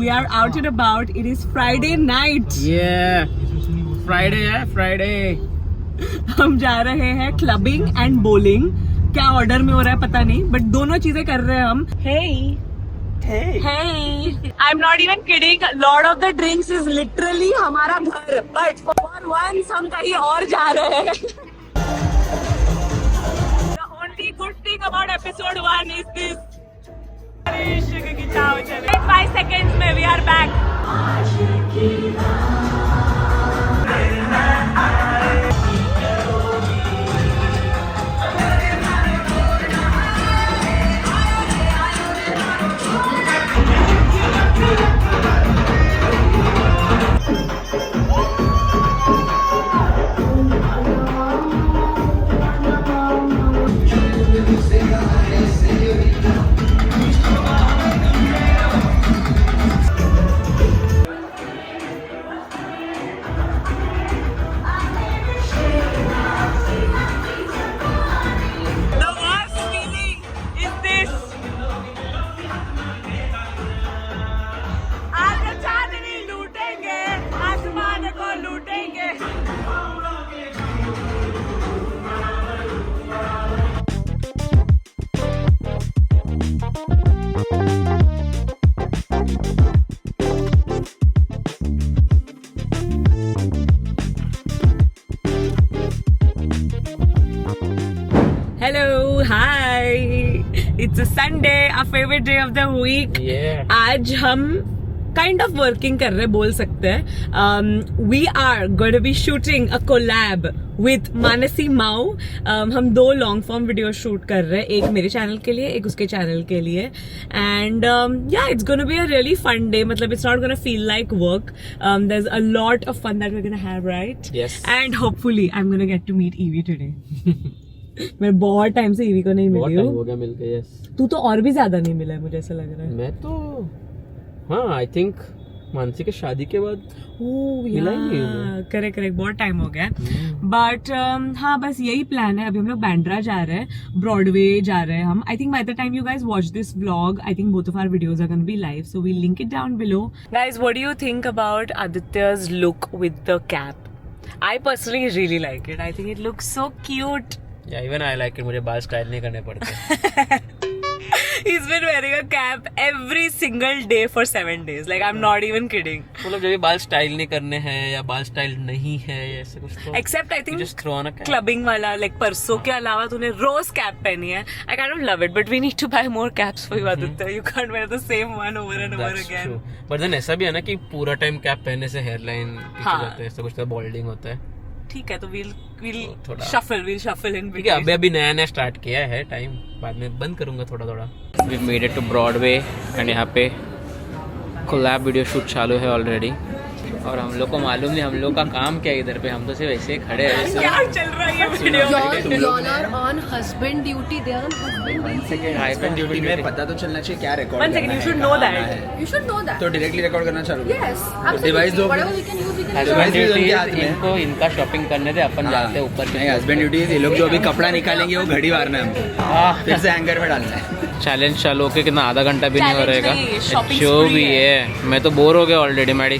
we are out and about. It is Friday night. Yeah, Friday है Friday. हम जा रहे हैं क्लबिंग एंड bowling. क्या ऑर्डर में हो रहा है पता नहीं, बट दोनों चीजें कर रहे हैं हम. Hey, I'm not even kidding. Lord of the Drinks is literally हमारा घर, but for once हम कहीं और जा रहे हैं. The only good thing about episode 1 is this. 5 seconds में we are back. Hello, hi. It's a Sunday, our favorite day of the week. Yeah. आज हम kind of working कर रहे बोल सकते हैं. We are going to be shooting a collab with Manasi Mau. हम 2 long form video shoot कर रहे हैं, एक मेरे चैनल के लिए, एक उसके चैनल के लिए. And yeah, it's going to be a really fun day. मतलब it's not going to feel like work. There's a lot of fun that we're going to have, right? Yes. And hopefully I'm going to get to meet Evie today. मैं बहुत time से EV को नहीं मिली हूँ. हो गया मिलके. Yes. तू तो और भी ज्यादा नहीं मिला है, मुझे ऐसा लग रहा है. मैं तो हाँ आई थिंक मानसी के शादी के बाद मिला ही नहीं हूँ. करेक्ट बहुत टाइम हो गया. बट हाँ बस यही प्लान है. अभी हम लोग बैंड्रा जा रहे हैं, ब्रॉडवे जा रहे हैं हम. I think by the time you guys watch this vlog, I think both of our videos are gonna be live, so we link it down below. Guys, what do you think about आदित्य's look with the cap? I personally really like it. I think it looks so cute. Yeah even I like it. मुझे बाल style नहीं करने पड़ते. He's been wearing a cap every single day for 7 days. Like I'm not even kidding. मतलब जब भी बाल style नहीं करने हैं या बाल स्टाइल नहीं है या ऐसे कुछ तो Except I think just throw on a cap. Clubbing वाला like परसों के अलावा तूने रोज कैप पहनी है. I kind of love it, but we need to buy more caps for you, Aditya. You can't wear the same one over and over That's again. true. But then ऐसा भी है ना कि पूरा टाइम कैप पहनने से hairline पीछे जाता है, ऐसा कुछ तो बॉल्डिंग होता है. ठीक है, तो we'll थोड़ा shuffle in ठीक है. अभी नया स्टार्ट किया है, टाइम बाद में बंद करूंगा थोड़ा. We made it to Broadway and यहाँ पे कोलैब वीडियो शूट चालू है ऑलरेडी. और हम लोग को मालूम नहीं हम लोग का काम क्या है इधर पे. हम तो सिर्फ ऐसे ही खड़े हैं. क्या चल रहा है ये video? Y'all are on husband duty. They are on husband duty. Hyphen duty में पता तो चलना चाहिए क्या record. One second, you should know that. You should know that. तो डायरेक्टली रिकॉर्ड करना चालू. Yes, device absolutely. दो. Whatever we can use, we can use. Husband Device भी ड्यूटी उनके हाथ में. इनको इनका शॉपिंग करने दे. अपन जाते हैं ऊपर. नहीं हस्बैंड ड्यूटी. ये लोग जो अभी कपड़ा निकालेंगे वो घड़ी मारना है हमको. फिर से हैंगर में डालना है. चैलेंज चालू होके कितना आधा घंटा भी नहीं हो Challenge रहेगा. नहीं, shopping जो spree भी है. है मैं तो बोर हो गया ऑलरेडी. मैडी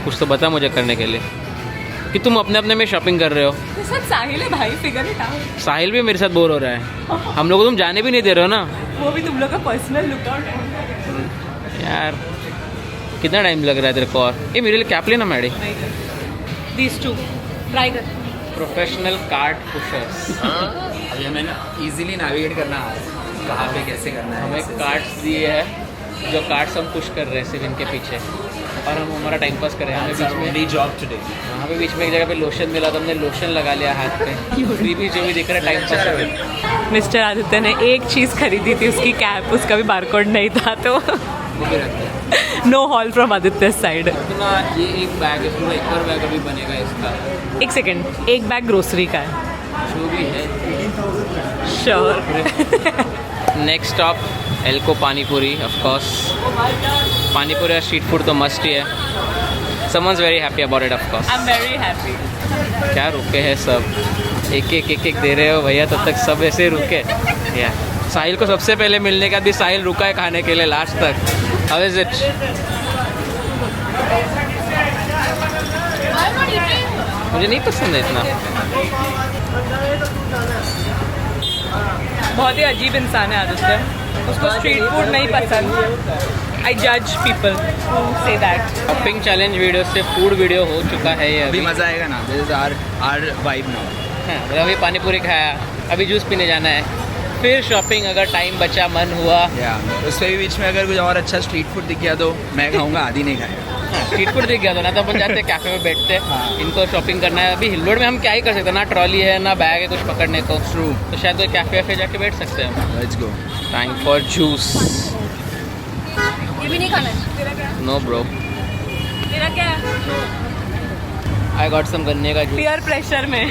कुछ तो बता मुझे करने के लिए कि तुम अपने में शॉपिंग कर रहे हो. ये सब साहिल है भाई, फिगर इट आउट. साहिल भी मेरे साथ बोर हो रहा है. हम लोग को तुम जाने भी नहीं दे रहे हो ना वो भी तुम लोग का पर्सनल लुकआउट है यार. कितना टाइम लग रहा है तेरे को. और ये मेरे लिए कैप लेना मैडी. These two ट्राई कर. Professional card pushers. अभी हमें ना इजीली नेविगेट करना है कहाँ पे कैसे करना है. हमें कार्ड्स दिए हैं जो कार्ड्स हम पुश कर रहे हैं सिर्फ इनके पीछे. और हम हमारा टाइम पास कर रहे हैं. हमें बीच में जॉब टुडे. हमें बीच में एक जगह पे लोशन मिला तो हमने लोशन लगा लिया हाथ पे. फ्री भी जो भी दिख रहा है टाइम पास कर रहे. मिस्टर आदित्य ने एक चीज खरीदी थी, उसकी कैप. उसका भी बारकोड नहीं था, तो वो भी रखते हैं. No hall from Aditya side. इतना ये एक बैग है पूरा. एक और बैग अभी बनेगा इसका. एक सेकेंड, एक बैग ग्रोसरी का है. जो भी है. Sure. Next stop Elco panipuri. Of course panipuri और स्ट्रीट फूड तो मस्ट ही है. Someone's very happy about it. Of course I am very happy. क्या रुके हैं सब. एक दे रहे हो भैया. तब तक सब ऐसे रुके. या साहिल को सबसे पहले मिलने के बाद भी साहिल रुका है खाने के लिए लास्ट तक. How is it? मुझे नहीं पसंद है इतना। बहुत ही अजीब इंसान है आदित्य, उसको स्ट्रीट फूड नहीं पसंद। आई जज people who say that. Shopping challenge video से फूड वीडियो हो चुका है ये अभी अभी। मजा आएगा ना, this is our vibe now. हाँ, अभी पानी पूरी खाया, अभी जूस पीने जाना है, फिर शॉपिंग अगर टाइम बचा मन हुआ। या उसके भी बीच में अगर कुछ और अच्छा स्ट्रीट फूड दिख गया तो मैं खाऊंगा, आधी नहीं खाएगा। स्ट्रीट फूड दिख गया तो ना तो अपन जाते हैं कैफे में बैठते हैं, हाँ। इनको शॉपिंग करना है। अभी हिल्लोड़ में हम क्या ही कर सकते हैं, ना ट्रॉली है ना बैग है कुछ पकड़ने को। ट्रू। तो शायद कोई कैफे वैफे जाके बैठ सकते हैं हम। Let's go. Time for juice. ये भी नहीं खाना है। नो ब्रो, तेरा क्या है? आई गॉट सम गन्ने का जूस। पीयर प्रेशर में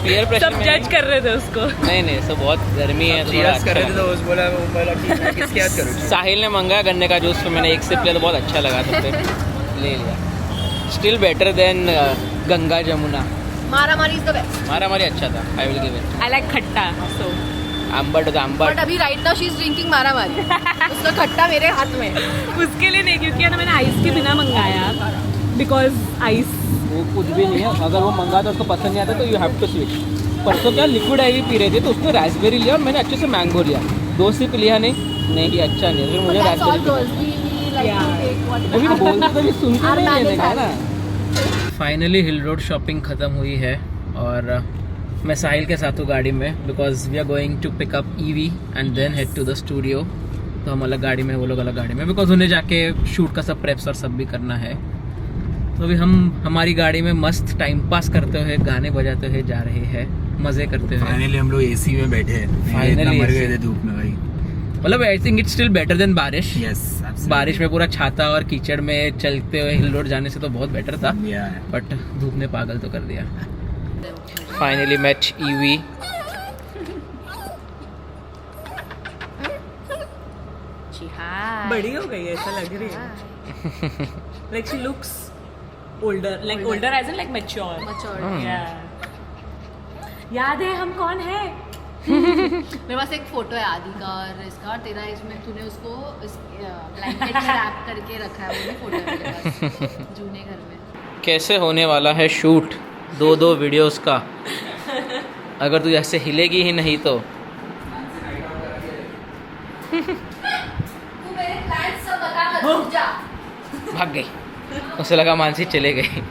पीयर प्रेशर सब में जज कर रहे थे उसको। नहीं सब बहुत गर्मी है तो थोड़ा चीयर्स कर अच्छा रहे थे लगा। तो उस बोला कि मैं किसके याद करूँ। साहिल ने मंगाया गन्ने का जूस, फिर मैंने एक सिप लिया तो बहुत अच्छा लगा तो फिर ले लिया। Still better than Ganga Jamuna. मारा मारी इज द बेस्ट। हमारी अच्छा था, I will give it. I like खट्टा, सो आंबट था बट आंबट। अभी right now she is drinking मारा मारी। उसका खट्टा मेरे हाथ में। उसके लिए नहीं, क्योंकि है ना मैंने आइस के बिना मंगाया, बिकॉज आइस वो कुछ भी नहीं है, अगर वो मंगा तो उसको पसंद नहीं आता तो यू हैव टू स्विच। परसों क्या लिक्विड आईवी पी रहे थे तो उसने रास्पबेरी लिया और मैंने अच्छे से मैंगो लिया। 2 सिप लिया नहीं ये अच्छा नहीं है, फिर मुझे रास्पबेरी अभी बोलते तो भी सुनते नहीं लेने का ना। फाइनली हिल रोड शॉपिंग ख़त्म हुई है और मैं साहिल के साथ हूँ गाड़ी में, because we are going to pick up Evie and then head to the studio. तो हम अलग गाड़ी में, वो लोग अलग गाड़ी में, बिकॉज उन्हें जाके शूट का सब प्रेप्स और सब भी करना है। तो अभी हम हमारी गाड़ी में मस्त टाइम पास करते हुए, गाने बजाते हुए जा रहे हैं, मज़े करते हुए। फाइनली हम लोग एसी में बैठे हैं। Finally मर AC गए थे धूप में भाई। मतलब आई think it's still better than बारिश। यस, बारिश में पूरा छाता और कीचड़ में चलते हुए हिल रोड जाने से तो बहुत बेटर था, बट धूप ने पागल तो कर दिया। Finally match Evie. बड़ी हो गई है ऐसा लग रही है। Like she looks older, like older age in like mature. याद है हम कौन है? मेरे पास एक फोटो है आदि का और इसका, और तेरा इसमें तूने उसको ब्लैंकेट में रैप करके रखा है, वो भी फोटो है मेरे पास जूने घर में। कैसे होने वाला है शूट 2 वीडियोस का? अगर तू ऐसे हिलेगी ही नहीं तो। तू मेरे प्लान सब बता मत, रुक जा। भाग गई, उसे लगा मानसी चले गई।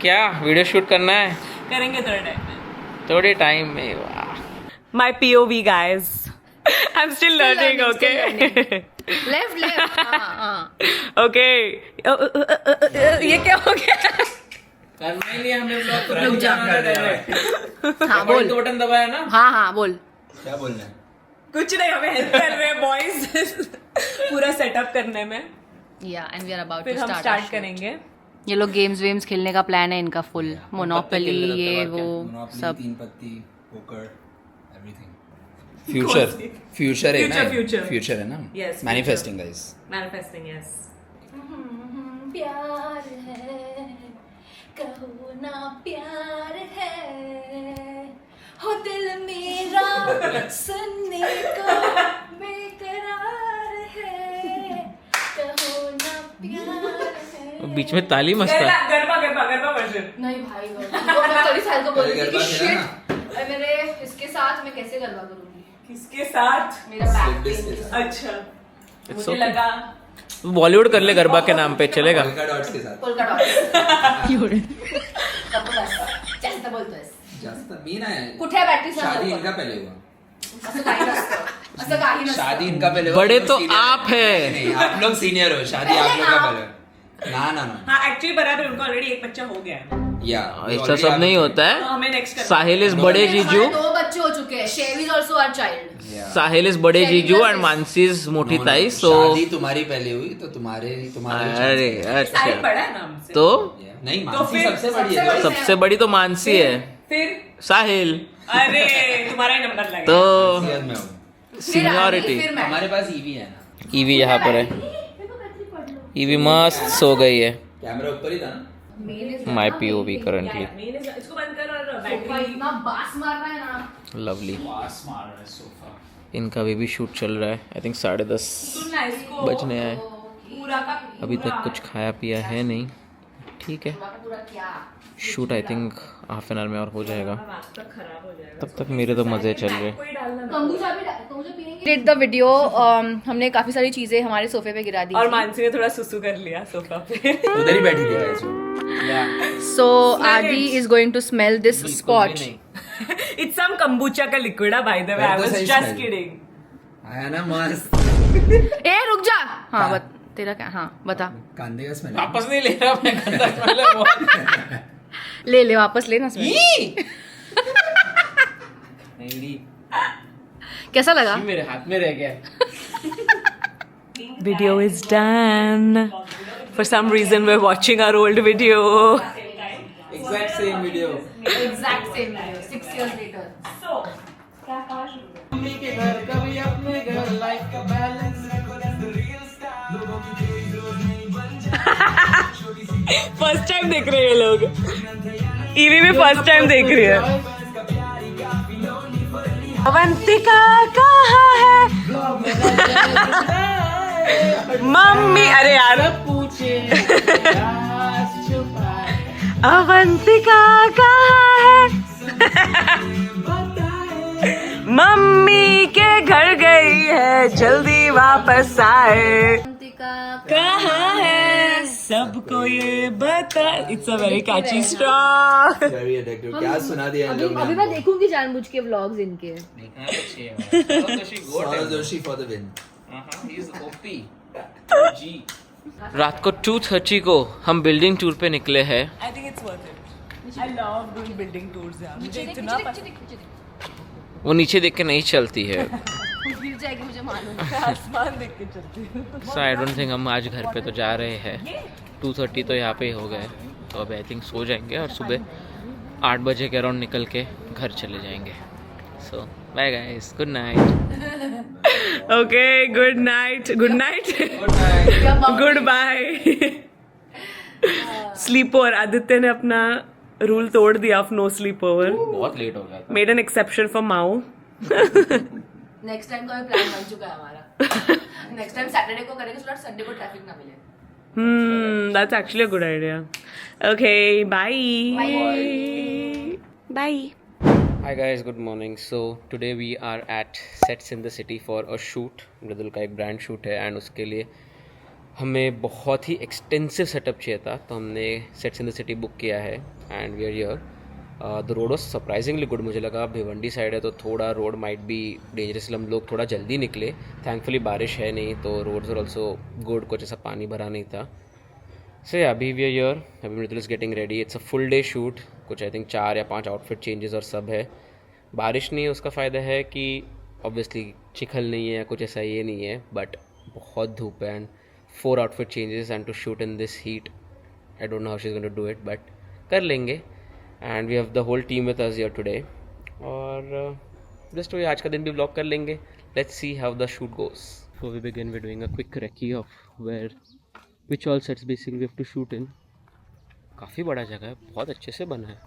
क्या वीडियो शूट करना है? करेंगे थोड़े टाइम में, थोड़े टाइम में। वाह, माई POV guys. I'm still learning, okay? Left हाँ। Okay. ये क्या हो गया? करना ही नहीं हमने ब्लॉग। रुक जा, कर हाँ बोल। बटन दबाया ना। हाँ बोल। क्या बोलना है? कुछ नहीं, हमें हेल्प कर रहे हैं बॉयज पूरा सेटअप करने में। या एंड वी आर अबाउट फिर टू हम स्टार्ट स्टार्ट करेंगे। ये लोग गेम्स वेम्स खेलने का प्लान है इनका फुल। मोनोपोली ये वो सब। 3 पत्ती, पोकर, एवरीथिंग। फ्यूचर है ना, Future. फ्यूचर है ना। Yes, manifesting guys. Manifesting, yes. प्यार है, कहो ना प्यार है, हो दिल मेरा सुनने को बेकरार है, कहो ना प्यार है। बीच में ताली मस्त था। गरबा वर्जन। नहीं भाई, वो मैं थोड़ी साल को बोल रही थी कि गरबा खेला शिट, मेरे इसके साथ मैं कैसे गरबा करूंगी? किसके साथ? मेरा बैक अच्छा, It's मुझे okay. लगा बॉलीवुड कर ले गरबा के नाम पे, चलेगा? पोल्का डॉट्स के साथ। कोलकाता जास्त बोलतोयस. जास्त मी नाही. कुठे बॅटरी शादी इनका पहले हुआ. असं काही नसतं, असं काही नसतं. शादी इनका पहले हुआ. बड़े तुम तो senior आप हैं. नहीं, आप लोग सीनियर हो, शादी आप लोग का पहले. ना हाँ, एक्चुअली बराबर उनको ऑलरेडी एक बच्चा हो गया है। या ऐसा सब नहीं होता तो है। हमें नेक्स्ट साहिल इज बड़े जीजू, हमारे 2 बच्चे हो चुके हैं. She's is also our child. Sahil is बड़े जीजू एंड मानसी इज मोटी ताई। सो शादी तुम्हारी पहले हुई तो तुम्हारे अरे अच्छा, साहिल बड़ा है ना हमसे। तो नहीं, तो मानसी फिर सबसे बड़ी सबसे है. बड़ी- सबसे बड़ी तो मानसी है, फिर साहिल अरे तुम्हारा ही नंबर लगा। तो सीनियर में हूँ. सीनियरिटी। फिर मैं. हमारे पास ईवी है ना. ईवी यहाँ पर है, ईवी मस्त सो गई है। कैमरा ऊपर ही था ना. माई POV करंटली इसको बंद कर और सोफा बैटरी। इतना बास मार रहा है ना. लवली। पास मार रहा है सोफा. इनका भी शूट चल रहा है. आई थिंक 10:30 बजने आए. अभी तक कुछ खाया पिया है नहीं. ठीक है, shoot I think half an hour में और हो जाएगा. तब तक मेरे तो मज़े चल रहे. Did the video. हमने काफी सारी चीजें हमारे सोफे पे गिरा दी और मानसी ने थोड़ा सुसु कर लिया सोफा पे. उधर ही बैठी थी guys वो. So Adi is going to smell this spot. It's some kombucha का liquid है by the way. I was just kidding. आया ना मस्त. ए रुक जा. हाँ तेरा क्या. हाँ बता. कांदे का स्मेल. वापस नहीं ले रहा मैं. गंदा स्मेल है वो. ले वापस ले ना स्मेल. नहीं, कैसा लगा? मेरे हाथ में रह गया. Video is done. For some reason we're watching our old video. Exact same video. Exact same video. 6 years later. Mummy के घर कभी अपने घर लाइफ का बैलेंस. फर्स्ट टाइम देख रहे हैं ये लोग. ईवी में फर्स्ट टाइम देख रही है. अवंतिका कहाँ है? मम्मी. अरे यार अवंतिका कहाँ है? मम्मी के घर गई है, जल्दी वापस आए. कहाँ है सबको ये बता. It's a very catchy strong. Very addictive. क्या सुना दिया इन लोगों ने. अभी मैं देखूंगी जानबूझ के व्लॉग्स इनके. Saurabh Joshi for the win. रात को 2:30 को हम बिल्डिंग टूर पे निकले हैं. आई think it's worth it. I love doing building tours यार. मुझे इतना पसंद. वो नीचे देख के नहीं चलती है. गिर जाएगी मुझे मालूम. आसमान देख के चलती हूँ. सो आई डोंट थिंक हम आज घर पे तो जा रहे हैं. 2:30 तो यहाँ पे ही हो गए. तो अब आई थिंक सो जाएंगे और सुबह 8 बजे के अराउंड निकल के घर चले जाएंगे. So bye guys, good night. Okay good night. Good night. Good bye. Sleep over. Aditya ने अपना रूल तोड़ दिया ऑफ नो स्लीप ओवर. बहुत लेट हो गया. मेड एन एक्सेप्शन फॉर माओ. नेक्स्ट टाइम का भी प्लान बन चुका है हमारा. नेक्स्ट टाइम सैटरडे को करेंगे सो संडे को ट्रैफिक ना मिले. That's actually a good idea. Okay, bye. Bye. Hi guys, good morning. So today we are at Sets in the City for a shoot. मृदुल का एक ब्रांड शूट है and उसके लिए हमें बहुत ही एक्सटेंसिव सेटअप चाहिए था. तो हमने Sets in the City book किया है and we are here. The road was surprisingly good. मुझे लगा भिवंडी साइड है तो थोड़ा रोड माइट बी डेंजरस. हम लोग थोड़ा जल्दी निकले. थैंकफुली बारिश है नहीं तो रोड्स आर ऑल्सो गुड. कुछ ऐसा पानी भरा नहीं था. सो अभी वी आर हियर. अभी Mridul is getting ready. It's a full day shoot. कुछ आई थिंक 4 या 5 आउटफिट चेंजेस और सब है. बारिश नहीं है उसका फ़ायदा है कि ऑब्वियसली चिखल नहीं है, कुछ ऐसा ये नहीं है. बट बहुत धूप है and 4 outfit changes and to shoot in this heat. I don't know how she is going to do it but कर लेंगे. And we have the whole team with us here today. और just वही आज का दिन भी vlog कर लेंगे. Let's see how the shoot goes. So we begin with doing a quick recce of where which all sets basically we have to shoot इन. काफ़ी बड़ा जगह है, बहुत अच्छे से बना है.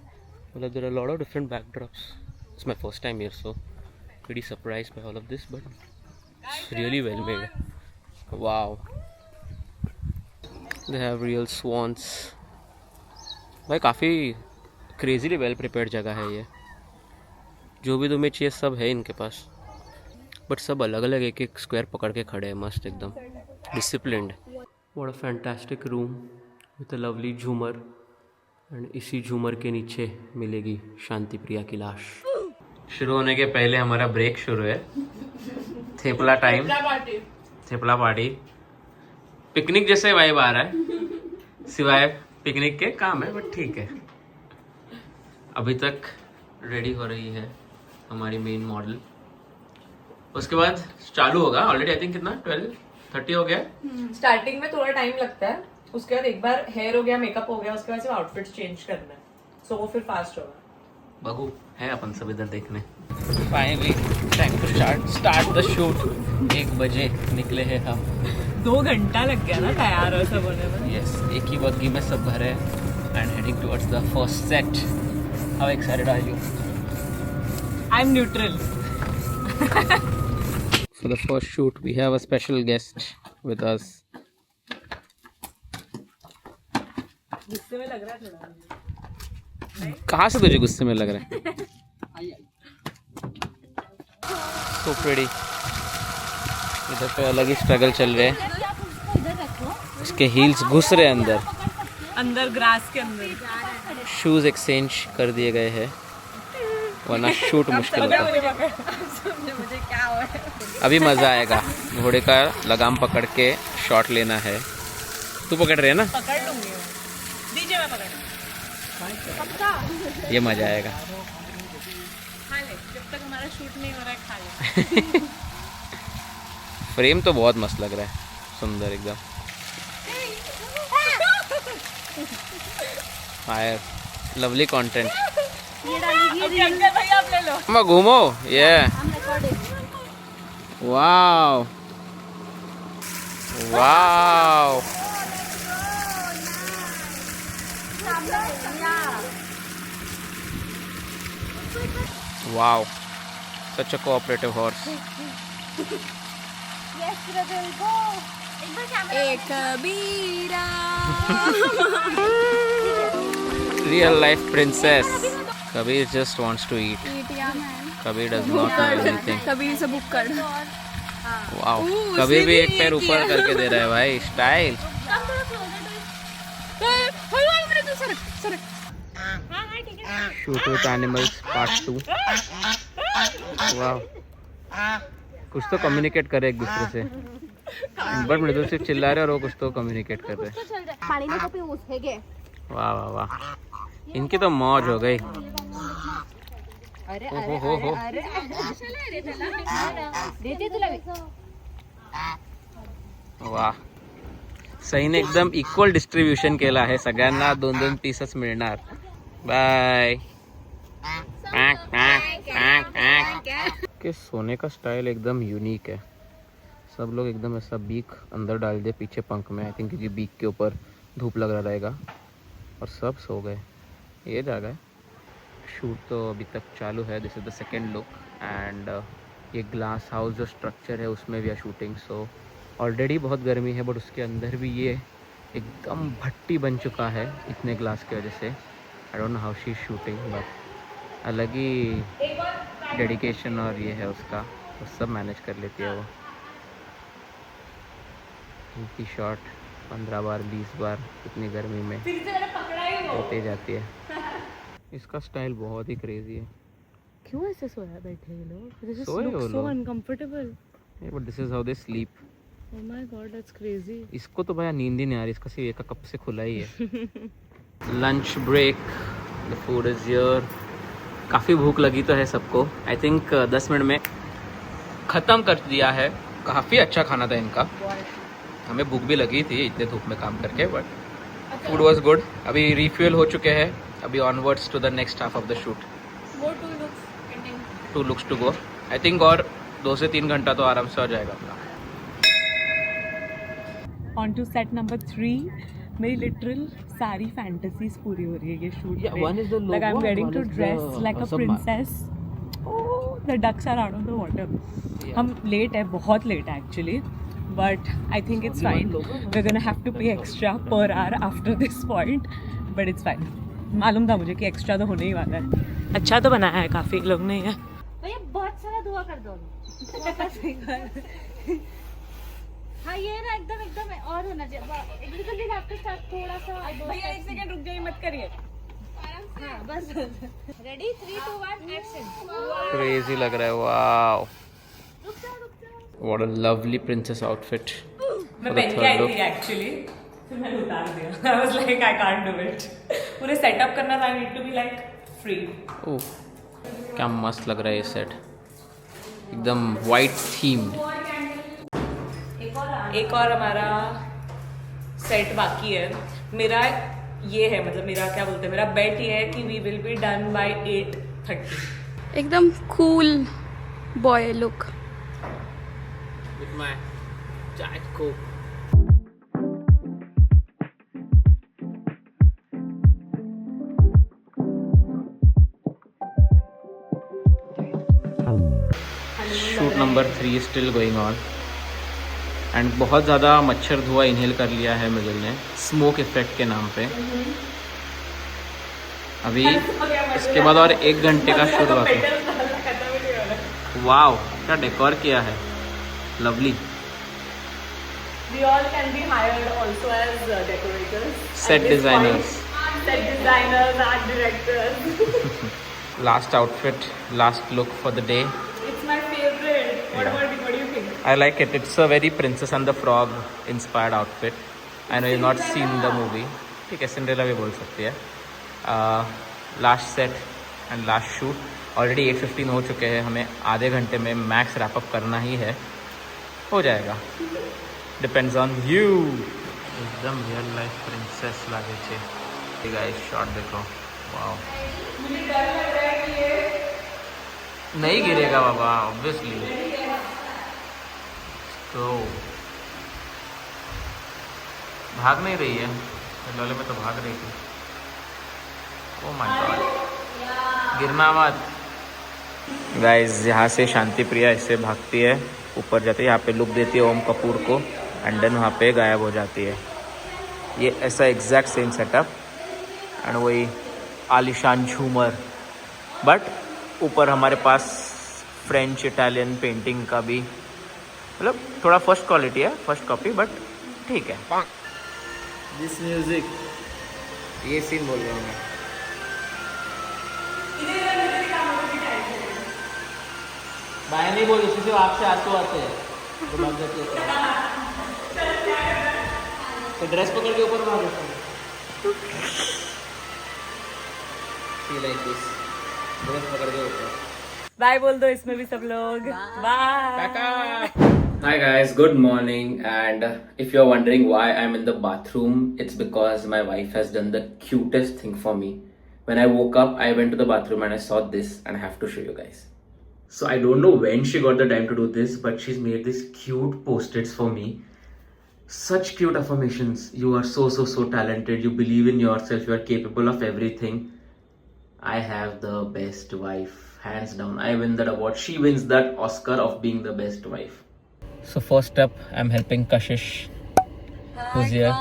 मतलब there are lot of different backdrops. It's my first time here so pretty surprised by all of this but it's really well made. Wow, they have real swans. भाई काफ़ी क्रेजीली वेल प्रिपेयर्ड जगह है ये. जो भी तुम्हें चाहिए सब है इनके पास. बट सब अलग अलग एक एक स्क्वायर पकड़ के खड़े हैं मस्त एकदम disciplined. What a fantastic room with a lovely झूमर. एंड इसी झूमर के नीचे मिलेगी शांति प्रिया की लाश. शुरू होने के पहले हमारा ब्रेक शुरू है. Thepla time. Thepla party. Picnic जैसे वाइब आ रहा है. सिवाय पिकनिक के काम है बट ठीक है. अभी तक रेडी हो रही है हमारी मेन मॉडल. उसके बाद चालू होगा. ऑलरेडी आई थिंक कितना 12:30 हो गया. स्टार्टिंग में थोड़ा टाइम लगता है. उसके बाद एक बार हेयर हो गया, मेकअप हो गया, उसके बाद सिर्फ आउटफिट चेंज करना है. सो वो फिर फास्ट होगा. बगू है अपन सब इधर देखने. Finally time to start the shoot. 1 बजे निकले हैं हम. 2 घंटा लग गया ना तैयार और सब होने में. यस, एक ही बग्गी में सब भरे हैं and heading towards the first set. How excited are you? I am neutral. For the first shoot, we have a special guest with us. गुस्से में लग रहा है थोड़ा। कहाँ से तुझे गुस्से में लग रहा है? So pretty. इधर पे अलग ही स्ट्रगल चल रहे हैं। इसके हील्स घुस रहे हैं अंदर ग्रास के अंदर। शूज एक्सचेंज कर दिए गए हैं, वरना शूट मुश्किल होता। मुझे क्या हुआ है? अभी मज़ा आएगा, घोड़े का लगाम पकड़ के शॉट लेना है। तू पकड़ रहे है ना? पकड़ लूंगी, दीजिए मैं पकड़। ये मज़ा आएगा। खा ले, जब तक हमारा शूट नहीं हो रहा है खा ले। फ्रेम तो बहुत मस्त लग रहा है, सुंदर एकदम। Fire, lovely content. अभी अंकल भाई आप ले लो। मैं घूमो ये। Wow wow, wow, such a cooperative horse. एक बीड़ा Real life princess. Kabir just wants to eat. Kabir does not know anything. Kabir से बुक कर। Wow. कबीर भी एक पैर ऊपर करके दे रहा है भाई, style. Shoot with animals part 2. Wow. कुछ तो कम्युनिकेट करे एक दूसरे से, बट मृदुल सिर्फ चिल्ला रहे और वो कुछ तो कम्युनिकेट कर रहे हैं। वाह वाह वाह, इनकी तो मौज हो गई। हो। वाह, सहीने एकदम इक्वल डिस्ट्रीब्युशन केला आहे, सगळ्यांना 2-2 पीसेस मिळणार। बाय। के सोने का स्टाइल एकदम यूनिक है। सब लोग एकदम ऐसा बीक अंदर डाल दे पीछे पंख में, आई थिंक, क्योंकि बीक के ऊपर धूप लग रहा रहेगा। और सब सो गए, ये जगह है। शूट तो अभी तक चालू है। This is the second look and ये ग्लास हाउस जो स्ट्रक्चर है उसमें भी है शूटिंग। सो ऑलरेडी बहुत गर्मी है, बट उसके अंदर भी ये एकदम भट्टी बन चुका है इतने ग्लास की वजह से। आई don't know how she is shooting, but अलग ही डेडिकेशन और ये है उसका, वो सब मैनेज कर लेती है वो। इनकी शॉट 15 बार 20 बार इतनी गर्मी में होते जाती है। इसका स्टाइल बहुत ही क्रेजी है। क्यों ऐसे सोया बैठे ये लोग? They just सोए look वो so लोग। uncomfortable. But this is how they sleep. Oh my god, that's crazy. इसको तो भैया नींद ही नहीं आ रही, इसका सिर्फ एक कप से खुला ही है। Lunch break, the food is here. काफ़ी भूख लगी तो है सबको, आई थिंक 10 मिनट में ख़त्म कर दिया है। काफ़ी अच्छा खाना था इनका, हमें भूख भी लगी थी इतने धूप में काम करके, बट फूड वॉज गुड। अभी रिफ्यूल हो चुके हैं, अभी onwards to the next half of the shoot. 2 looks to go, I think, और 2 से 3 घंटा तो आराम से हो जाएगा अपना। On to set number 3. मेरी लिटरल सारी फैंटेसीज पूरी हो रही है ये शूट Yeah, में। one is the logo, Like I'm getting one to is the dress like a Samma. princess. Oh, the ducks are out of the water. Yeah. हम late है, बहुत लेट है actually, but I think it's fine. We're gonna have to pay extra per hour after this point, but it's fine. मालूम था मुझे कि extra तो होने ही वाला है। अच्छा तो बनाया है, काफी लोग ने है। भैया बहुत सारा धुआं कर दो। हाँ ये ना एकदम एकदम और होना चाहिए। बिल्कुल आपके साथ थोड़ा सा भैया 1 सेकंड रुक जाइए, मत करिए। हाँ बस रेडी 3 2 1 एक्शन। क्रेजी लग रहा है, wow. What a lovely princess outfit. मैं पहन के आई थी एक्चुअली, फिर मैंने उतार दिया। I was like I can't do it. पूरे सेटअप करना था, I need to be like free. Oh, क्या मस्त लग रहा है ये सेट, एकदम वाइट थीम्ड। एक और हमारा सेट बाकी है। मेरा ये है, मतलब मेरा क्या बोलते हैं, मेरा बेट ये है कि we will be done by 8:30। एकदम cool boy look. With my Diet Coke. Shoot number 3 still going on and बहुत ज़्यादा मच्छर धुआं इनहेल कर लिया है मिडिल ने स्मोक इफेक्ट के नाम पे। अभी इसके बाद और 1 घंटे का शूट बाकी। वाव, क्या डेकोर किया है, lovely. We all can be hired also as decorators. Set designers. Set designers, art directors. Last outfit, last look for the day. It's my favorite. What do you think? I like it. It's a very Princess and the Frog inspired outfit. I know you've not seen the movie. ठीक है, Cinderella भी बोल सकती है। Last set and last shoot. Already 8:15 हो चुके हैं, हमें आधे घंटे में मैक्स रैप अप करना ही है, हो जाएगा। Depends on you. एकदम रियल लाइफ प्रिंसेस लागे छे गाइस, शॉट देखो, वाओ। मुझे डर लग रहा है कि ये नहीं गिरेगा बाबा, ऑब्वियसली। तो भाग नहीं रही है, लॉले में तो भाग रही थी। ओह माय गॉड, गिरना मत गाइस। यहाँ से शांति प्रिया ऐसे भागती है, ऊपर जाती है, यहाँ पे लुक देती है ओम कपूर को एंड देन वहाँ पे गायब हो जाती है। ये ऐसा एग्जैक्ट सेम सेटअप एंड वही आलिशान झूमर, बट ऊपर हमारे पास फ्रेंच इटालियन पेंटिंग का भी, मतलब थोड़ा फर्स्ट क्वालिटी है, फर्स्ट कॉपी, बट ठीक है। दिस म्यूजिक, ये सीन बोल रहा हूँ मैं। भाई नहीं बोल, उसी से आपसे आंसू आते हैं तो भाग जाती है। तो ड्रेस पकड़ के ऊपर भाग जाते हैं। लाइक दिस, ड्रेस पकड़ के ऊपर। बाय बोल दो इसमें भी सब लोग। Bye. Hi guys, good morning, and if you're wondering why I'm in the bathroom, it's because my wife has done the cutest thing for me. When I woke up, I went to the bathroom and I saw this and I have to show you guys. So I don't know when she got the time to do this, but she's made these cute post-its for me. Such cute affirmations. You are so talented. You believe in yourself. You are capable of everything. I have the best wife, hands down. I win that award. She wins that Oscar of being the best wife. So first up, I'm helping Kashish, who's here.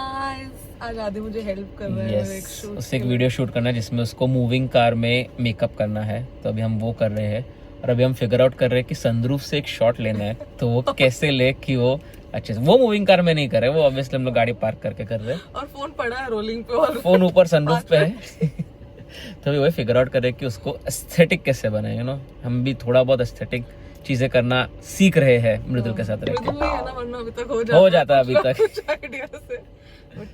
आज आदि मुझे help कर रहा है एक shoot, उससे एक video shoot करना है जिसमें उसको मूविंग कार में मेकअप करना है, तो अभी हम वो कर रहे हैं। और अभी हम फिगर आउट कर रहे हैं कि सनरूफ से एक शॉट लेना है, तो वो कैसे ले कि वो अच्छे से, वो मूविंग कार में नहीं कर रहे, वो ऑब्वियसली हम लोग गाड़ी पार्क करके कर रहे हैं और फोन पड़ा है रोलिंग पे और फोन ऊपर सनरूफ पे है। तो अभी वही फिगर आउट कर रहे हैं कि उसको एस्थेटिक कैसे बनाए, यू नो। हम भी थोड़ा बहुत एस्थेटिक चीजें करना सीख रहे हैं मृदुल के साथ रहकर। अभी तक हो जाता है अभी तक। आइडिया से,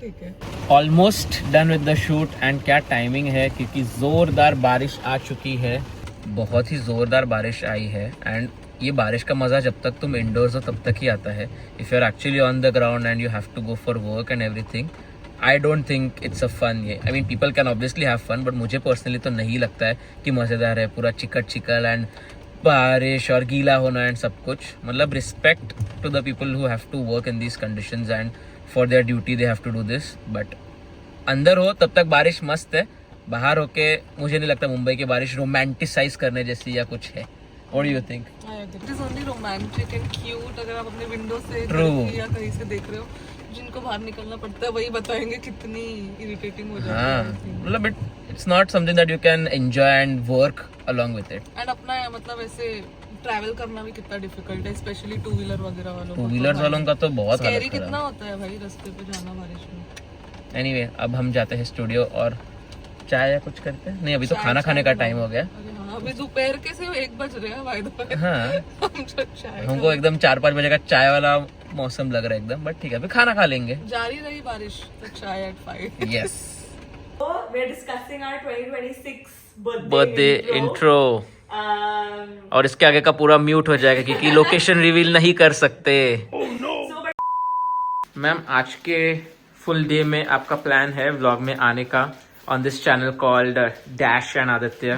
ठीक है। Almost done with the shoot and क्या टाइमिंग है, क्योंकि जोरदार बारिश आ चुकी है, बहुत ही जोरदार बारिश आई है। एंड ये बारिश का मजा जब तक तुम इंडोर्स हो तब तक ही आता है। If you are actually on the ground and you have to go for work and everything, I don't think it's a fun. Yeah I mean people can obviously have fun, but मुझे personally तो नहीं लगता है कि मजेदार है। पूरा चिकल and बारिश और गीला होना एंड सब कुछ, मतलब respect to the people who have to work in these conditions and for their duty they have to do this. But अंदर हो तब तक बारिश मस्त है, बाहर होके मुझे नहीं लगता मुंबई की बारिश रोमांटिसाइज करने जैसी या कुछ है। What do you think? It is only romantic and cute अगर आप अपने विंडो से या कहीं से देख रहे हो। जिनको बाहर निकलना पड़ता है वही बताएंगे कितनी इरिटेटिंग हो जाती है। मतलब it's not something that you can enjoy and work along with it. And अपना मतलब ऐसे ट्रैवल करना भी कितना डिफिकल्ट है, स्पेशली टू व्हीलर वगैरह वालों को। टू व्हीलर्स वालों का तो बहुत हालत स्कैरी कितना होता है भाई रास्ते पे जाना बारिश में। एनीवे, अब हम जाते हैं स्टूडियो और चाय या कुछ करते हैं। नहीं, अभी तो खाना खाने का टाइम हो गया। अभी दोपहर के से 1 बज रहे हैं भाई दोपहर। हाँ, हमको एकदम 4-5 बजे का चाय वाला मौसम लग रहा है एकदम, बट ठीक है, अभी खाना खा लेंगे। जारी रही बारिश तो चाय at 5। Yes, we are discussing our 2026 birthday intro. और इसके आगे का पूरा म्यूट हो जाएगा क्योंकि लोकेशन रिवील नहीं कर सकते। मैम, आज के फुल डे में आपका प्लान है व्लॉग में आने का on this channel called Dash and Aditya?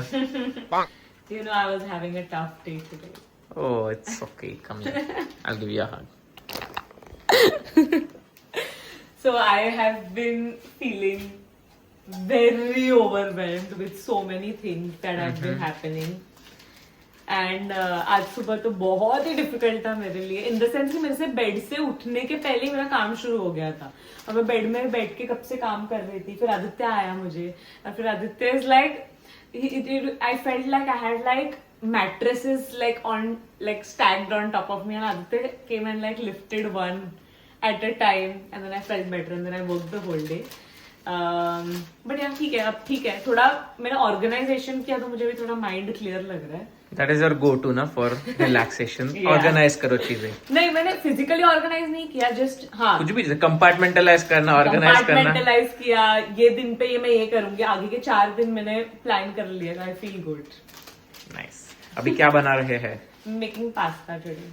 You know, I was having a tough day today. Oh, it's okay. Come here. I'll give you a hug. So I have been feeling very overwhelmed with so many things that have been happening. And आज सुबह तो बहुत ही difficult था मेरे लिए, in the sense कि मेरे से बेड से उठने के पहले ही मेरा काम शुरू हो गया था और मैं बेड में बैठ के कब से काम कर रही थी. फिर आदित्य आया मुझे और फिर Aditya is like I felt like I had like mattresses like stacked on top of me, and Aditya came and like lifted one at a time, and then I felt better and then I worked the whole day. But yeah, ठीक है, अब ठीक है. थोड़ा मैंने organisation किया तो मुझे भी थोड़ा माइंड क्लियर लग रहा है. That is your go-to ना for relaxation. Yeah. Organize करो चीजें. नहीं, मैंने फिजिकली ऑर्गेनाइज नहीं किया, जस्ट हाँ कुछ भी कंपार्टमेंटलाइज करना, ऑर्गेनाइज करना. कंपार्टमेंटलाइज किया. ये दिन पे ये मैं ये करूंगी, आगे के 4 दिन मैंने प्लान कर लिया. I feel good. Nice. अभी क्या बना रहे हैं? Making pasta today.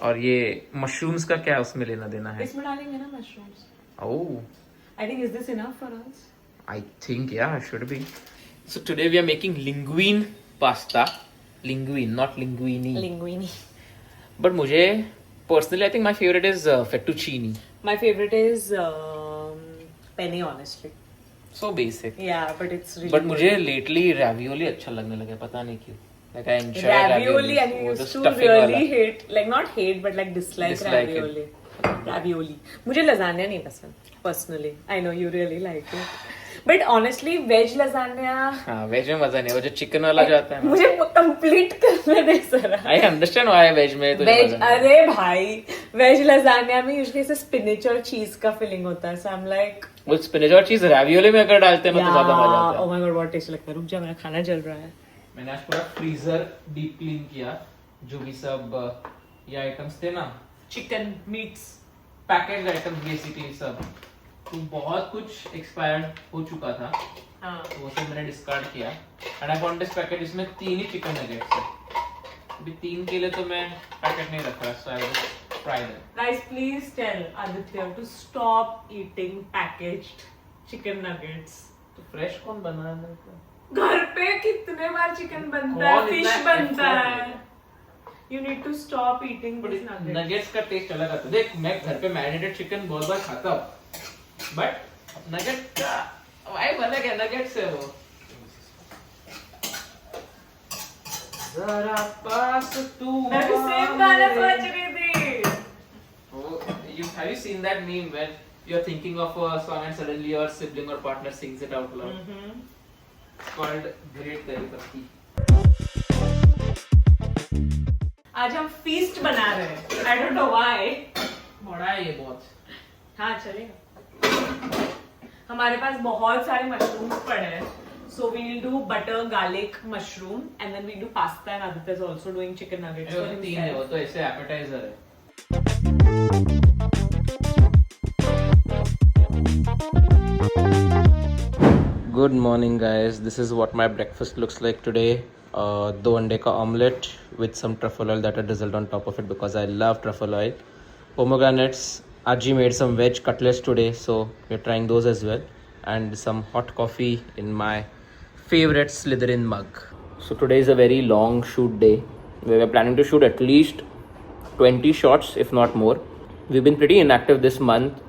और ये मशरूम्स का क्या उसमें लेना देना है? इसमें डालेंगे ना mushrooms. Oh, I think is this enough for us? I think yeah, should be. So today we are making linguine pasta. Linguine, not linguine. Linguine. But मुझे personally, I think my favorite is fettuccine. My favorite is penne, honestly. So basic. Yeah, but it's really But मुझे lately ravioli अच्छा लगने लगा, पता नहीं क्यों. Like I enjoy ravioli, and you वो तो used to stuffing really वाला. hate, like not hate, but like dislike Dislike it. ravioli. Ravioli. मुझे lasagna नहीं पसंद. Personally, I know you really like it. But honestly, veg lasagna. हाँ, veg में मजा नहीं, वो जो चिकन वाला जो आता है ना. मुझे complete करने दे जरा. I understand why वेज में तुझे वेज, मजा नहीं. अरे भाई, वेज लजानिया में यूजुअली से स्पिनच और चीज का फिलिंग होता है. सो आई एम लाइक, वो स्पिनच और चीज ravioli में अगर डालते हैं ना तो ज्यादा मजा आता है. ओह माय गॉड, बहुत टेस्टी लगता है. रुक जा, मेरा खाना जल रहा है. मैंने आज पूरा फ्रीजर डीप क्लीन किया, जो भी सब ये आइटम्स थे ना, chicken meets. Package items basically सब, तो बहुत कुछ एक्सपायर्ड हो चुका था, हाँ. तो वो सब मैंने डिस्कार्ड किया. And I found this packet, इसमें 3 ही चिकन नगेट्स है. अभी 3 के लिए तो मैं पैकेट नहीं रख रहा, so I will try that. Guys, please tell Aditya to stop eating packaged chicken nuggets. तो फ्रेश कौन बना है? घर पे कितने बार चिकन बनता है, कौन फिश इतना बनता effort है. You need to stop eating these nuggets. Nuggets का टेस्ट अलग आता है. देख, मैं घर पे मैरिनेटेड चिकन बहुत बार खाता हूँ, बट नगेट का वाइब अलग है. नगेट से वो जरा पास तू मैं भी सेम गाना सोच रही थी. Have you seen that meme when you're thinking of a song and suddenly your sibling or partner sings it out loud? It's called Great Telepathy. आज हम फीस्ट बना रहे हैं. I don't know why. बड़ा है ये बहुत. हाँ, चलेगा. हमारे पास बहुत सारे मशरूम्स पड़े हैं. So we'll do butter garlic mushroom and then we'll do pasta, and Aditya is also doing chicken nuggets for 3 है, वो himself. तो ऐसे appetizer है. Good morning guys, this is what my breakfast looks like today. 2 अंडे का omelette with some truffle oil that I drizzled on top of it because I love truffle oil. Pomegranates, Aji made some veg cutlets today, so we're trying those as well. And some hot coffee in my favorite Slytherin mug. So today is a very long shoot day. We were planning to shoot at least 20 shots, if not more. We've been pretty inactive this month,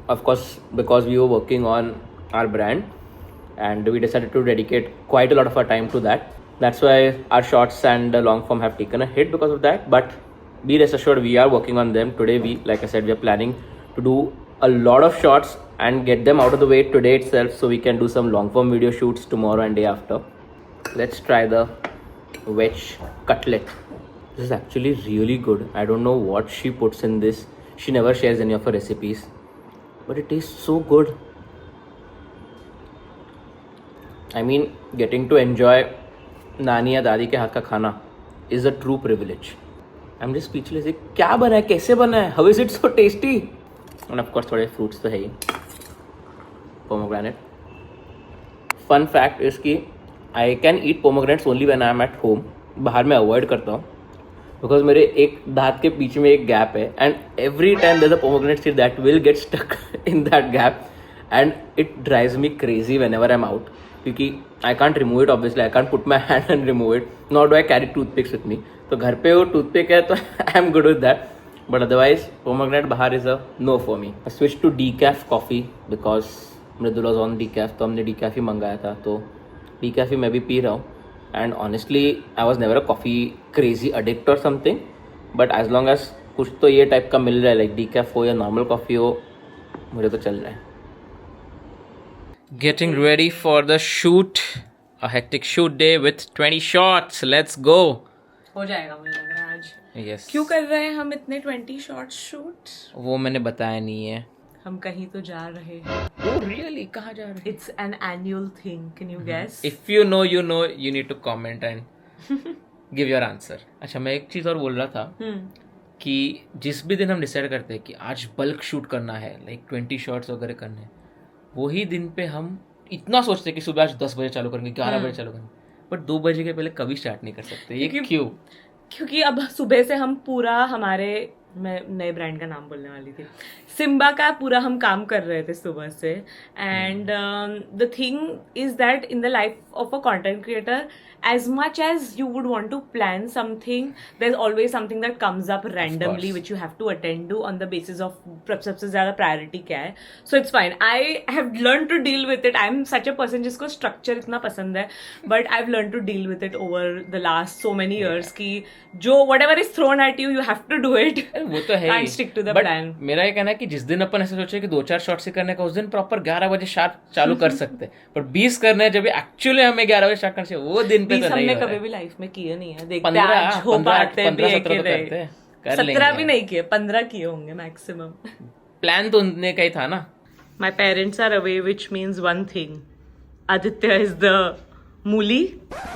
of course, because we were working on our brand, and we decided to dedicate quite a lot of our time to that. That's why our shorts and long form have taken a hit because of that, but be rest assured we are working on them. Today we, like I said, we are planning to do a lot of shots and get them out of the way today itself, so we can do some long form video shoots tomorrow and day after. Let's try the veg cutlet. This is actually really good. I don't know what she puts in this. She never shares any of her recipes, but it tastes so good. I mean, getting to enjoy नानी या दादी के हाथ का खाना is a true privilege. I'm just speechless. ये क्या बना है, कैसे बना है, how is it so tasty? And of course थोड़े fruits तो है ही. Pomegranate. Fun fact is कि I can eat pomegranates only when I am at home. बाहर मैं avoid करता हूँ because मेरे एक दांत के पीछे में एक gap है, and every time there's a pomegranate seed that will get stuck in that gap, and it drives me crazy whenever I'm out. क्योंकि I can't remove it obviously. I can't put my hand and remove it. Nor do I carry toothpicks with me. तो घर पे वो toothpick है तो I'm good with that. But otherwise, pomegranate बाहर is a no for me. I switched to decaf coffee because Mridula was on decaf, तो हमने decaf ही मंगाया था, तो decaf ही मैं भी पी रहा हूँ. And honestly I was never a coffee crazy addict or something, but as long as कुछ तो ये टाइप का मिल रहा है, लाइक डीकैफ हो या नॉर्मल कॉफ़ी हो, मुझे तो चल रहा है. Getting ready for the shoot, a hectic shoot day with 20 shots. Let's go. हो जाएगा मुझे लग रहा है आज. यस. क्यों कर रहे हैं हम इतने 20 शॉर्ट शूट? वो मैंने बताया नहीं है. हम कहीं तो जा रहे हैं. Oh really? कहाँ जा रहे हैं? It's an annual thing. Can you guess? If you know, you know. You need to comment and give your answer. अच्छा, मैं एक चीज़ और बोल रहा था कि जिस भी दिन हम डिसाइड करते हैं कि आज बल्क शूट करना है, लाइक 20 शॉट्स वगैरह करने हैं, वही दिन पे हम इतना सोचते हैं कि सुबह आज 10 बजे चालू करेंगे, 11 बजे चालू करेंगे, बट 2 बजे के पहले कभी स्टार्ट नहीं कर सकते. ये क्यों? क्योंकि अब सुबह से हम पूरा हमारे, मैं नए ब्रांड का नाम बोलने वाली थी, सिम्बा का पूरा हम काम कर रहे थे सुबह से. And the thing is that in the life of a content creator, as much as you would want to plan something, there's always something that comes up randomly which you have to attend to on the basis of सबसे ज़्यादा priority क्या है. So it's fine. I have learned to deal with it. I'm such a person जिसको structure इतना पसंद है, but I've learned to deal with it over the last so many years कि जो whatever is thrown at you, you have to do it. वो तो है. Can't stick to the plan. मेरा ये कहना है कि जिस दिन अपन ऐसे सोचे कि 2-4 शॉट्स ही करने का, उस दिन प्रॉपर 11 बजे शार्प चालू कर सकते हैं, पर 20 करने हैं जब एक्चुअली हमें 11 बजे स्टार्ट करना चाहिए, वो दिन पे तो नहीं हमने हो रहा कभी है. भी लाइफ में किए नहीं है. देखते हैं आज हो पाते भी है कि नहीं. 17 भी नहीं किए, 15 किए होंगे मैक्सिमम. प्लान तो उनने का ही था ना. My parents are away, which means one thing. Aditya is the मूली.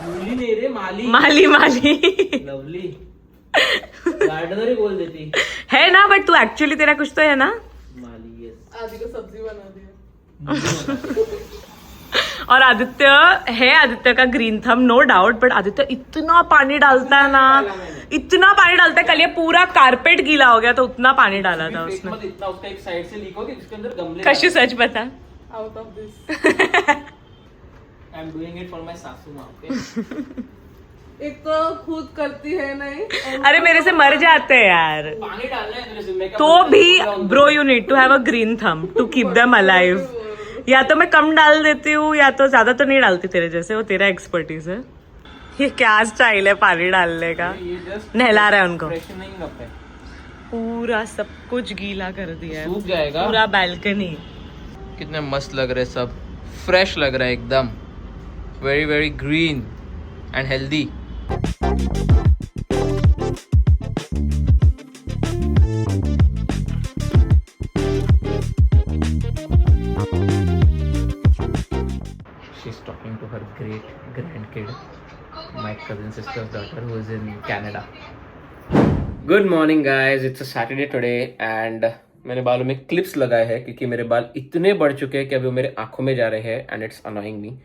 मूली नहीं रे, माली. माली. लवली. गार्डनर ही बोल देती है ना, बट तू एक्चुअली तेरा कुछ तो है ना. माली. यस. आदि को सब्जी बना दिया. और आदित्य का green thumb, no doubt, but Aditya इतना पानी डालता है ना, इतना पानी डालता है. कल ये पूरा कारपेट गीला हो गया तो उतना पानी डाला था उसने. इतना उसका एक साइड से लीक हो गया, इसके अंदर गमले. कशु सच बता. Out of this I am doing it for my सासू मां. ओके. एक तो खुद करती है नहीं. अरे मेरे से मर जाते हैं यार. पानी डालना है मेरे जिम्मे का. तो भी bro, you need to have a green thumb to keep them alive. या तो मैं कम डाल देती हूँ या तो ज्यादा तो नहीं डालती तेरे जैसे. वो तेरा एक्सपर्टीज है. ये क्या स्टाइल है पानी डालने का. नहला रहा है उनको. पूरा सब कुछ गीला कर दिया है. सूख जाएगा पूरा बालकनी. कितने मस्त लग रहे सब. फ्रेश लग रहा है एकदम. Very very green and healthy. She's talking to her great grandkid, my cousin sister's daughter, who is in Canada. Good morning guys, it's a Saturday today and मैंने बालों में क्लिप्स लगाए हैं क्योंकि मेरे बाल इतने बढ़ चुके हैं कि अभी वो मेरे आंखों में जा रहे हैं एंड इट्स अनोइंग मी.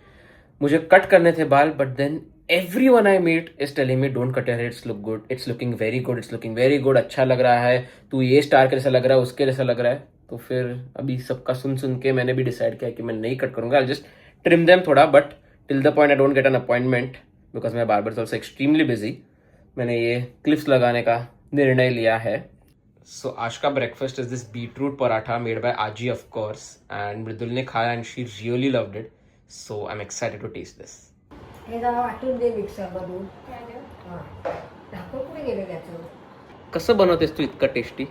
मुझे कट करने थे बाल, but then everyone I meet is telling me don't cut your hair, it's look good, it's looking very good, it's looking very good. अच्छा लग रहा है, तू ये स्टार के जैसा लग रहा है, उसके जैसा लग रहा है. तो फिर अभी सबका सुन के मैंने भी डिसाइड किया कि मैं नहीं कट करूंगा. I'll just trim them थोड़ा, but till the point I don't get an appointment because my barber is also extremely busy. मैंने ये क्लिप्स लगाने का निर्णय लिया है. So आज का breakfast is this beetroot paratha made by आजी ऑफ कोर्स एंड मृदुल ने खाया and she really loved it. So I am excited to taste this. हे जरा वाटून दे मिक्सरमधून. हां, ढाकून कुठे गेले त्याचं? कसं बनवतेस तू इतकं टेस्टी?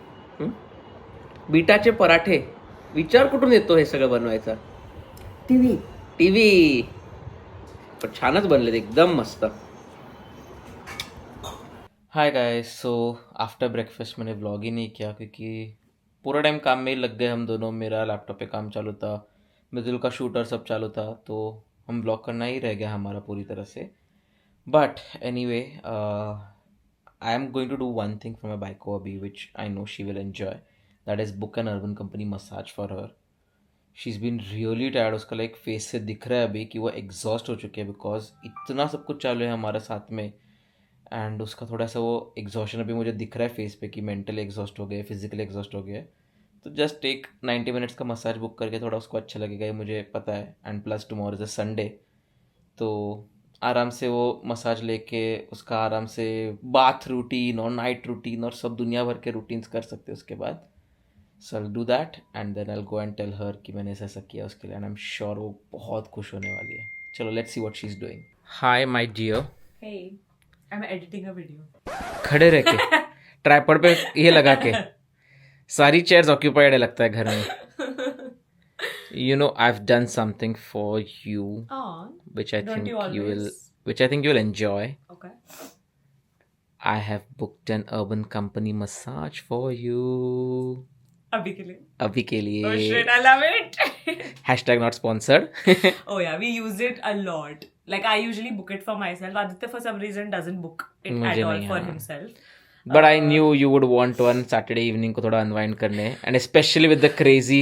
बीटाचे पराठे. विचार कुठून येतो हे सगळं बनवायचा? टीव्ही. पण छानच बनले एकदम मस्त. Hi guys, so after breakfast मैंने व्लॉग ही नहीं किया क्योंकि पूरा टाइम काम में ही लग गए हम दोनों. मेरा लैपटॉप पे काम चालू था, मृदुल का शूटर सब चालू था, तो हम ब्लॉग करना ही रह गया हमारा पूरी तरह से. But anyway I am going to do one thing for my बाइको अभी which I know she will enjoy. That is book an urban company massage for her. She is been really tired. उसका like face से दिख रहा है अभी कि वो एग्जॉस्ट हो चुके हैं बिकॉज इतना सब कुछ चालू है हमारे साथ में. एंड उसका थोड़ा सा वो एग्जॉशन अभी मुझे दिख रहा है फेस पे कि मेंटली एग्जॉस्ट हो गए, फिजिकली एग्जॉस्ट हो गए. तो जस्ट एक 90 मिनट्स का मसाज बुक करके थोड़ा उसको अच्छा लगेगा, ये मुझे पता है. And plus tomorrow is a Sunday, तो आराम से वो मसाज लेके उसका आराम से बाथ रूटीन और नाइट रूटीन और सब दुनिया भर के रूटीन्स कर सकते हैं उसके बाद. So I will do that and then I will go and tell her कि मैंने ऐसा किया उसके लिए. एंड आई एम श्योर वो बहुत खुश होने वाली है. चलो let's see what she is doing. Hi my dear. Hey, I'm editing a video. खड़े रह के ट्राइपॉड पे ये लगा के सारी चेयर्स ऑक्यूपाइड है लगता है घर में. You know, I've done something for you, Oh, which I don't think you you will, always? which I think you'll enjoy. Okay. I have booked an Urban Company massage for you. अभी के लिए. अभी के लिए. Oh shit, I love it. Hashtag not sponsored. Oh yeah, we use it a lot. Like I usually book it for myself. Aditya for some reason doesn't book it मुझे at all नहीं, for हाँ. himself. But I knew you would want one Saturday evening को थोड़ा unwind करने, and especially with the crazy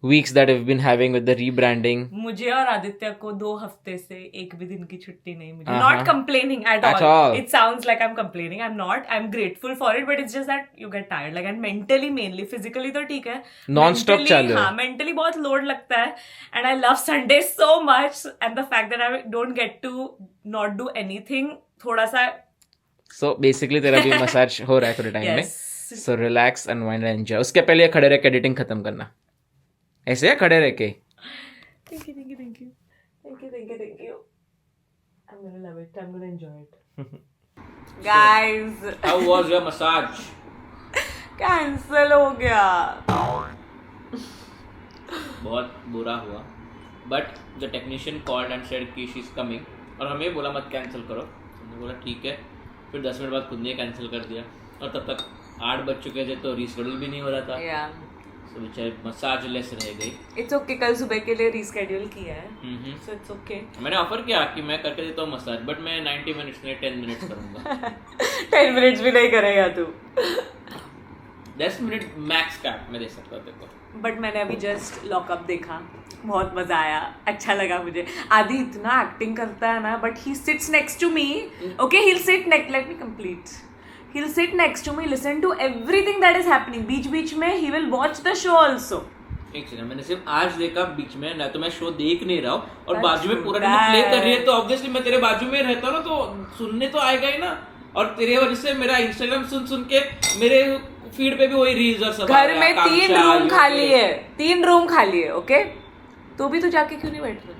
weeks that we've been having with the rebranding. मुझे और आदित्य को 2 हफ्ते से एक भी दिन की छुट्टी नहीं मिली. Uh-huh. Not complaining at all. It sounds like I'm complaining. I'm not. I'm grateful for it, but it's just that you get tired. Like and mentally mainly, physically तो ठीक है. Non-stop Mentally, चालू है. हाँ, mentally बहुत load लगता है. And I love Sundays so much, and the fact that I don't get to not do anything थोड़ा सा. So basically तेरा भी मसाज हो रहा है थोड़े टाइम में. Yes. So relax, unwind and enjoy. उसके पहले खड़े रह के एडिटिंग खत्म करना. ऐसे है खड़े रह के. Thank you. I'm gonna love it. I'm gonna enjoy it. Guys, How was your massage? cancel हो गया. बहुत बुरा हुआ. But the technician called and said कि she's coming. और हमें बोला मत कैंसिल करो. हमने बोला ठीक है. फिर 10 मिनट बाद खुद ने कैंसिल कर दिया. और तब तक 8 बज चुके थे तो रीशेड्यूल भी नहीं हो रहा था. Yeah. So बेचारे मसाज लेस रह गई. It's okay. कल सुबह के लिए reschedule किया है. So it's okay. मैंने ऑफर किया कि मैं करके देता हूँ मसाज, बट मैं 90 मिनट्स में 10 मिनट्स करूँगा. 10 minutes भी नहीं करेगा तू. 10 मिनट मैक्स कैप में दे सकता हूँ तेरे को. बट मैंने अभी जस्ट लॉकअप देखा. बहुत मजा आया. अच्छा लगा मुझे. आदि इतना एक्टिंग करता है ना, but he sits next to me. Okay, he'll sit next. Let me complete. He'll sit next to me, listen to everything that is happening. बीच में he will watch the show also. एक second, मैंने सिर्फ आज देखा बीच में, ना तो मैं शो देख नहीं रहा हूँ और That's बाजू में पूरा true, प्ले कर रही है, तो ऑब्वियसली मैं तेरे बाजू में रहता हूँ ना, तो सुनने तो आएगा ही ना. और तेरे वजह से मेरा इंस्टाग्राम सुन के मेरे फीड पे भी वही रील्स और सब. घर में 3 रूम खाली है. 3 रूम खाली है. ओके, तो भी तू जाके क्यों नहीं बैठ रहा?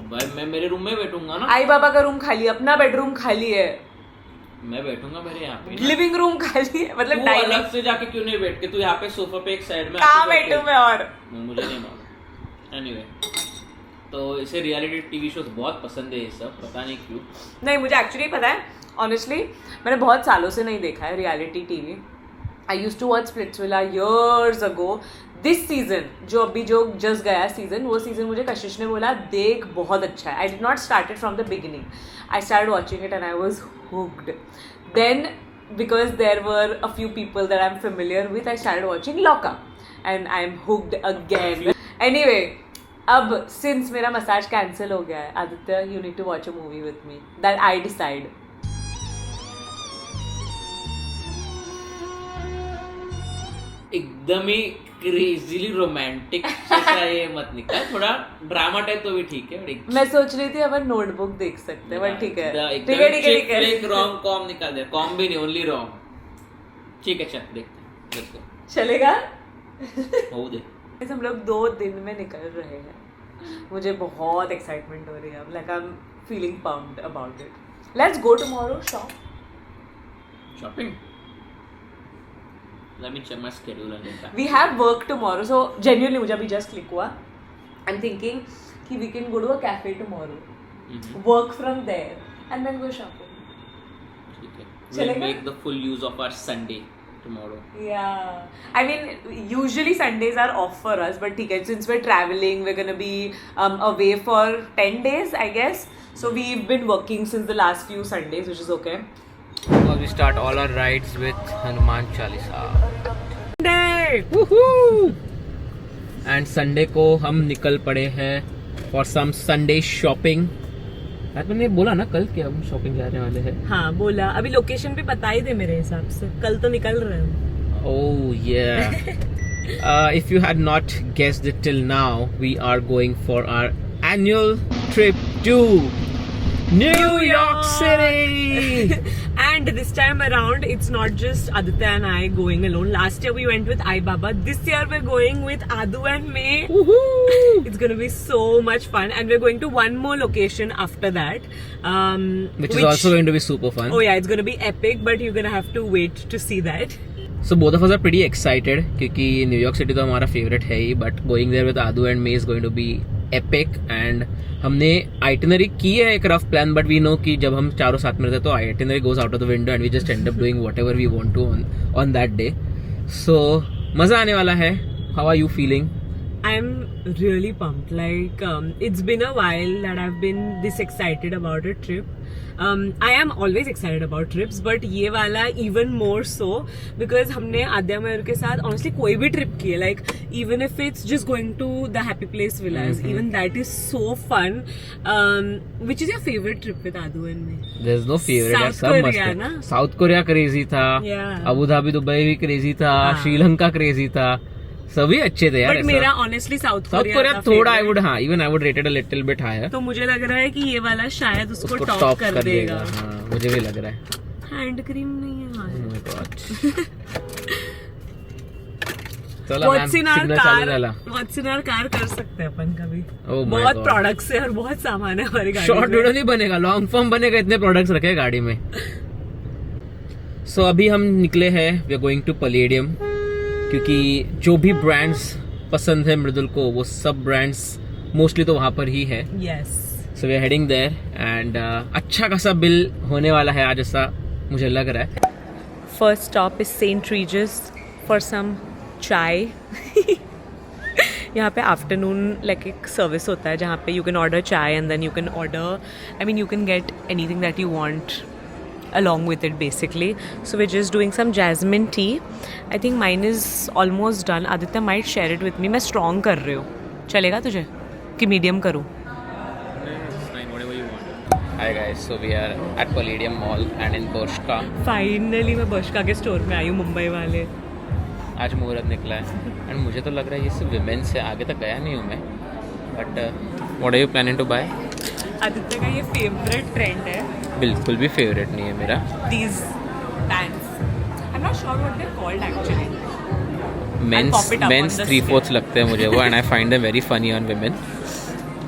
भाई मैं मेरे रूम में बैठूंगा ना. आई बाबा का रूम खाली है, अपना बेडरूम खाली है, मैं बैठूंगा मेरे यहाँ पे. लिविंग रूम खाली है. मतलब तू अलग से जाके क्यों नहीं बैठ के, तू यहाँ पे सोफा पे एक साइड में कहाँ बैठूं मैं? और मुझे नहीं मालूम. एनीवे, तो इसे रियलिटी टीवी शोज बहुत पसंद है ये सब, पता नहीं क्यों. नहीं, मुझे एक्चुअली पता है. ऑनेस्टली मैंने बहुत सालों से नहीं देखा है reality TV. I used to watch Splitsvilla years ago. This season जो जस्ट गया सीजन, वो सीजन मुझे कशिश ने बोला देख बहुत अच्छा है. I did not started from the beginning. I started watching it and I was hooked. Then, because there were a few people that I'm familiar with, I started watching Loka. And I'm hooked again. Anyway, अब since मेरा massage cancel हो गया है, Aditya, you need to watch a movie with me. That I decide. एकदम ही crazily romantic ऐसा ये मत निकाल. थोड़ा ड्रामा टाइप तो भी ठीक है. मैं सोच रही थी अपन नोटबुक देख सकते हैं, बट ठीक है. ठीक है. रोम कॉम निकाल दे. कॉम भी नहीं, ओनली रोम. ठीक है, चल देखते हैं. चलेगा. हो दे. हम लोग 2 दिन में निकल रहे हैं. मुझे बहुत एक्साइटमेंट हो रही है. Like I am feeling pumped about it. Let's go tomorrow shopping. Let me check my schedule and get back. We have work tomorrow, so genuinely मुझे अभी just click हुआ. I'm thinking कि we can go to a cafe tomorrow, work from there, and then go shopping. ठीक है. We'll चलेगा? make the full use of our Sunday tomorrow. Yeah, I mean usually Sundays are off for us, but ठीक है, since we're traveling, we're gonna be away for 10 days, I guess. So we've been working since the last few Sundays, which is okay. Well, we start all our rides with Hanuman Chalisa. Sunday! Woohoo! And Sunday को हम निकल पड़े हैं for some Sunday shopping. यार मैंने बोला ना कल कि हम शॉपिंग जाने वाले हैं. हाँ बोला. अभी लोकेशन भी बता ही दे मेरे हिसाब से. कल तो निकल रहे हैं. Oh yeah. If you had not guessed it till now, we are going for our annual trip to New York City. And this time around, it's not just Aditya and I going alone. Last year we went with Ai Baba. This year we're going with Adu and May. It's gonna be so much fun, and we're going to one more location after that, which is also going to be super fun. Oh yeah, it's gonna be epic, but you're gonna have to wait to see that. So both of us are pretty excited क्योंकि New York city तो हमारा favourite है ही, but going there with Adu and me is going to be epic. And हमने itinerary की है एक rough plan, but we know कि जब हम चारों साथ में रहते तो itinerary goes out of the window and we just end up doing whatever we want to on that day. So मजा आने वाला है. How are you feeling? I'm really pumped. Like, it's been a while that I've been this excited about a trip. I am always excited about trips, but ये वाला even more so because हमने आद्या मयूर के साथ honestly कोई भी trip की है. Like, even if it's just going to the Happy Place Villas, even that is so fun. Which is your favorite trip with Adu and me? There's no favorite. South सब Korea, मस्त ना? है. South Korea crazy था. Yeah. Abu Dhabi Dubai भी crazy था. हाँ. Sri Lanka crazy था. सभी अच्छे थे यार. But मेरा honestly South Korea थोड़ा I would even I would rate it a little bit higher. तो मुझे लग रहा है कि ये वाला शायद उसको top टॉप कर देगा. हाँ, मुझे भी लग रहा है. हैंड क्रीम नहीं है Oh my God. चलो ma'am, What's in our signal चालू झाला. कार कर सकते हैं अपन कभी. Oh my बहुत God. प्रोडक्ट्स है और बहुत सामान है हमारी गाड़ी शॉर्ट में. वीडियो नहीं बनेगा, लॉन्ग फॉर्म बनेगा. इतने प्रोडक्ट्स रखे हैं गाड़ी में. सो अभी हम निकले हैं, we are going to Palladium, क्योंकि जो भी ब्रांड्स पसंद है मृदुल को वो सब ब्रांड्स मोस्टली तो वहां पर ही है. Yes. So we are heading there and अच्छा खासा बिल होने वाला है आज, ऐसा मुझे लग रहा है. First stop is St. Regis for some chai. यहाँ पे आफ्टरनून लाइक एक सर्विस होता है जहाँ पे you can order chai and then you can order, I mean you can get anything that you want along with it basically. So we're just doing some jasmine tea. I think mine is almost done. Aditya might share it with me. मैं strong कर रही हूँ. चलेगा तुझे कि medium करूँ? Hi guys, so we are at Palladium Mall and in Bershka. Finally मैं बर्शका के स्टोर में आई हूँ, मुंबई वाले. आज मुहूर्त निकला है एंड मुझे तो लग रहा है ये सिर्फ विमेंस से, आगे तक गया नहीं हूँ मैं. But what are you planning to buy? Aditya का ये फेवरेट ट्रेंड है. बिल्कुल भी फेवरेट नहीं है मेरा. These pants. I'm not sure what they're called actually. Men's pop it up on the 3/4 लगते हैं मुझे वो, and I find them very funny on women.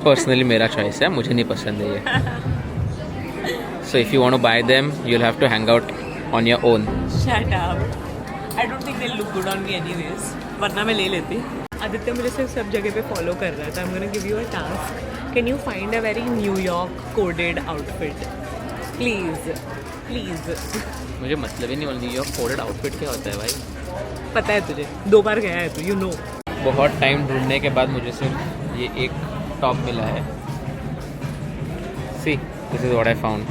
Personally मेरा चॉइस है, मुझे नहीं पसंद है ये. So if you want to buy them you will have to hang out on your own. Shut up. I don't think they'll look good on me anyways. वरना मैं ले लेती. आदित्य मुझे सिर्फ सब जगह पे फॉलो कर रहा है, तो I'm gonna give you a task. Can you find a very New York coded outfit? Please. मुझे मतलब ही नहीं मालूम न्यूयॉर्क कोडेड आउटफिट क्या होता है भाई. पता है तुझे, 2 बार गया है तू, you know. बहुत टाइम ढूंढने के बाद मुझे सिर्फ ये एक टॉप मिला है. See this is what I found.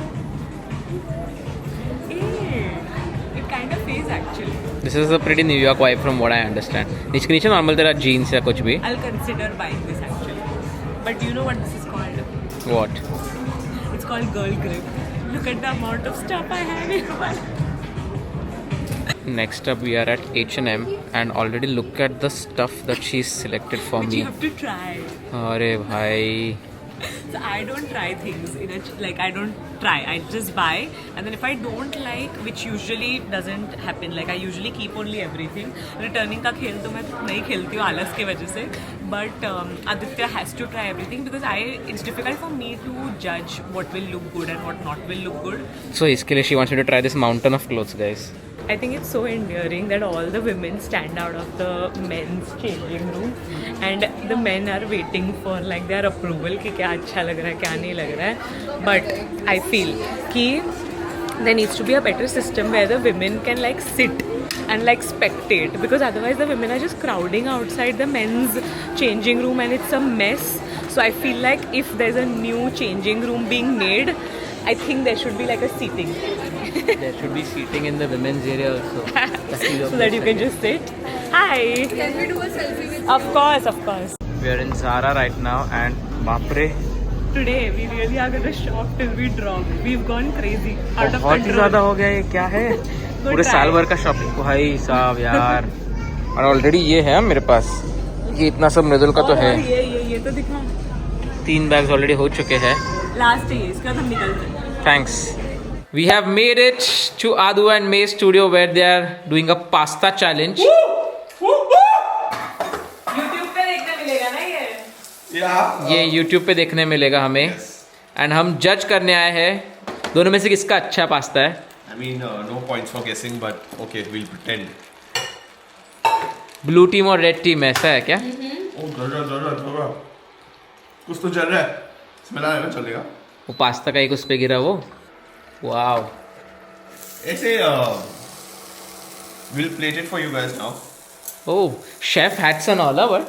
It kind of is actually. This is a pretty New York vibe from what I understand. नीचे नीचे नॉर्मल तेरा जीन्स या कुछ भी. I'll consider buying this actually. But you know what this is called? What? It's called girl grip. Look at the amount of stuff I have in my. Next up we are at H&M and already look at the stuff that she's selected for Which me. you have to try. अरे भाई. So I don't try things in a like I don't try. I just buy, and then if I don't like, which usually doesn't happen, like I usually keep only everything. Returning का खेल तो मैं नहीं खेलती हूँ आलस की वजह से. But Aditya has to try everything because it's difficult for me to judge what will look good and what not will look good. So इसके लिए she wants me to try this mountain of clothes, guys. I think it's so endearing that all the women stand out of the men's changing room and the men are waiting for like their approval कि क्या अच्छा लग रहा है क्या नहीं लग रहा है. But I feel कि there needs to be a better system where the women can like sit and like spectate, because otherwise the women are just crowding outside the men's changing room and it's a mess. So I feel like if there's a new changing room being made, I think there should be like a seating. There should be seating in the women's area also. So that you can just sit. Hi. Can we do a selfie with you? Of course. We are in Zara right now and बापरे Today we really are gonna shop till we drop. We've gone crazy. Out of बहुत ही control. ज़्यादा हो गया. ये क्या है? पूरे try. साल भर का शॉपिंग भाई साहब यार. और ऑलरेडी ये है मेरे पास, ये इतना सब मृदुल का तो है. ये तो दिखा. 3 बैग्स ऑलरेडी हो चुके हैं. लास्ट है ये, इसके बाद हम निकलते हैं. Thanks. We have made it to Adu and May's studio where they are doing a pasta challenge. YouTube पे देखने मिलेगा ना ये? ये YouTube पे देखने मिलेगा हमें एंड हम जज करने आए हैं दोनों में से किसका अच्छा पास्ता है. I mean, no points for guessing, but okay, we'll pretend. Blue team और रेड टीम ऐसा है क्या? Oh, चल रहा. कुछ तो चल रहा है. स्मेल आ रहा है ना, चलेगा. वो पास्ता का एक उस पे गिरा वो. वाओ. ऐसे we'll plate it for you guys now. Oh, chef hats on all over.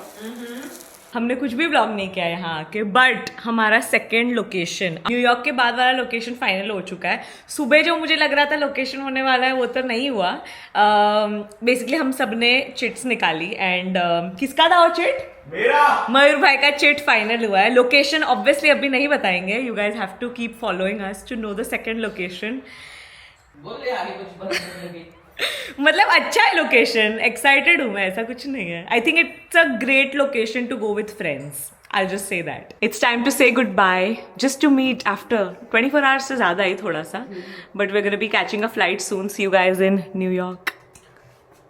हमने कुछ भी व्लॉग नहीं किया यहाँ आके, बट हमारा सेकेंड लोकेशन न्यूयॉर्क के बाद वाला लोकेशन फाइनल हो चुका है. सुबह जो मुझे लग रहा था लोकेशन होने वाला है वो तो नहीं हुआ. बेसिकली हम सब ने चिट्स निकाली एंड किसका था वो चिट? मेरा. मयूर भाई का चिट फाइनल हुआ है. लोकेशन ऑब्वियसली अभी नहीं बताएंगे. You guys have to keep following us to know the second location. मतलब अच्छा है लोकेशन. एक्साइटेड हूँ मैं, ऐसा कुछ नहीं है. I think it's a great location to go with friends. I'll just say that. It's time to say goodbye. Just to meet after 24 hours से ज़्यादा ही थोड़ा सा. But we're gonna be catching a flight soon. See you guys in New York.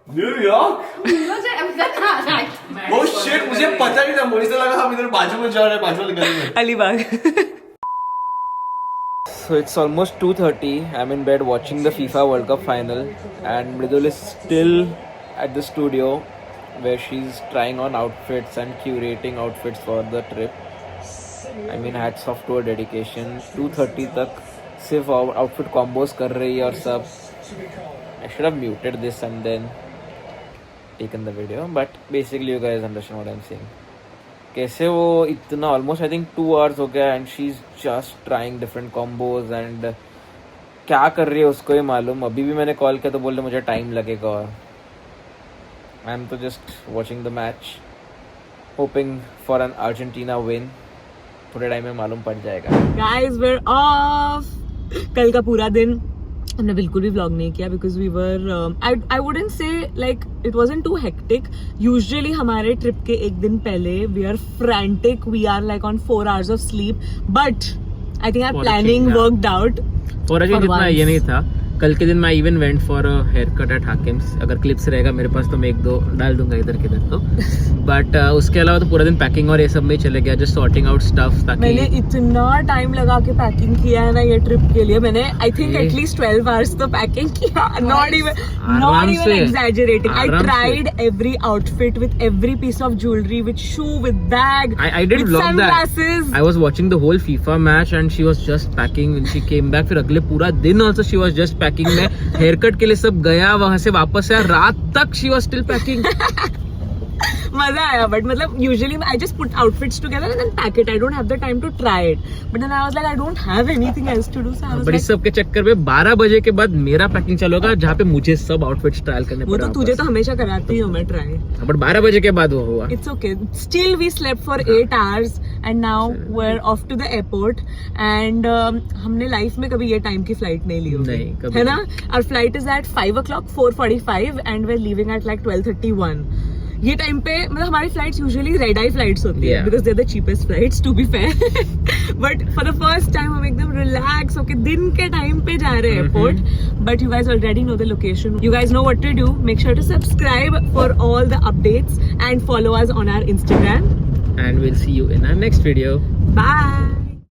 New York? Oh shit, मुझे पता नहीं था. मुझे तो लगा हम इधर बाजू में जा रहे हैं, बाजू वाले गली में. Alibag. So it's almost 2:30. I'm in bed watching the FIFA World Cup final and Mridul is still at the studio where she's trying on outfits and curating outfits for the trip. I mean, hats off to her dedication. 2:30 तक सिर्फ outfit combos कर रही है और सब. I should have muted this and then taken the video, but basically you guys understand what I'm saying. कैसे वो इतना ऑलमोस्ट आई थिंक 2 hours हो गया and she is just trying different combos and क्या कर रही है उसको ही मालूम. अभी भी मैंने कॉल किया तो बोल रहे मुझे टाइम लगेगा और आई एम तो just watching the match hoping for an Argentina win. थोड़े टाइम में मालूम पड़ जाएगा. Guys, we're off. कल का पूरा दिन हमने बिल्कुल भी व्लॉग नहीं किया because we were I wouldn't say like it wasn't too hectic. Usually हमारे ट्रिप के एक दिन पहले we are frantic. We are like on 4 hours of sleep, but I think our planning worked out. For a change इतना ये नहीं था. कल के दिन मैं even went for a haircut at हाकिम्स. अगर क्लिप्स रहेगा मेरे पास तो मैं 1-2 डाल दूंगा इधर किधर तो. बट उसके अलावा तो पूरा दिन पैकिंग और ये सब में चले गया. Just sorting out stuff. मैंने इतना टाइम लगा के पैकिंग किया है ना ये ट्रिप के लिए. मैंने आई थिंक एटलीस्ट 12 hours तो पैकिंग किया. Not even exaggerating. I tried every outfit with every piece of jewelry, with shoe, with bag, I did with vlog sunglasses. that. I was watching the whole FIFA match and she was just packing when she came back. फिर अगले पूरा दिन also she was just packing. मैं hair cut के लिए सब गया, वहां से वापस आया, रात तक she was still packing. मजा आया. बट मतलब usually I just put outfits together and then pack it. I don't have the time to try it. But then I was like I don't have anything else to do. So I was but इस सब के चक्कर में 12 बजे के बाद मेरा packing चालू होगा जहाँ पे मुझे सब आउटफिट्स ट्रायल करने वो पड़े. तो तुझे तो हमेशा कराती हूँ मैं ट्राई. बट 12 बजे के बाद वो हुआ. It's okay. Still we slept for 8 hours and now we're off to the airport and हमने लाइफ में कभी ये टाइम की फ्लाइट नहीं ली होगी. नहीं, कभी है ना. Our flight is at 5 o'clock, 4:45 and we're leaving at like 12:31. ये टाइम पे मतलब हमारी flights usually red eye flights होती है because they are the cheapest flights to be fair. But for the first time हम एकदम रिलैक्स होके दिन के टाइम पे जा रहे हैं airport. But you guys already know the location. You guys know what to do. Make sure to subscribe for all the updates and follow us on our Instagram. And we'll see you in our next video. Bye.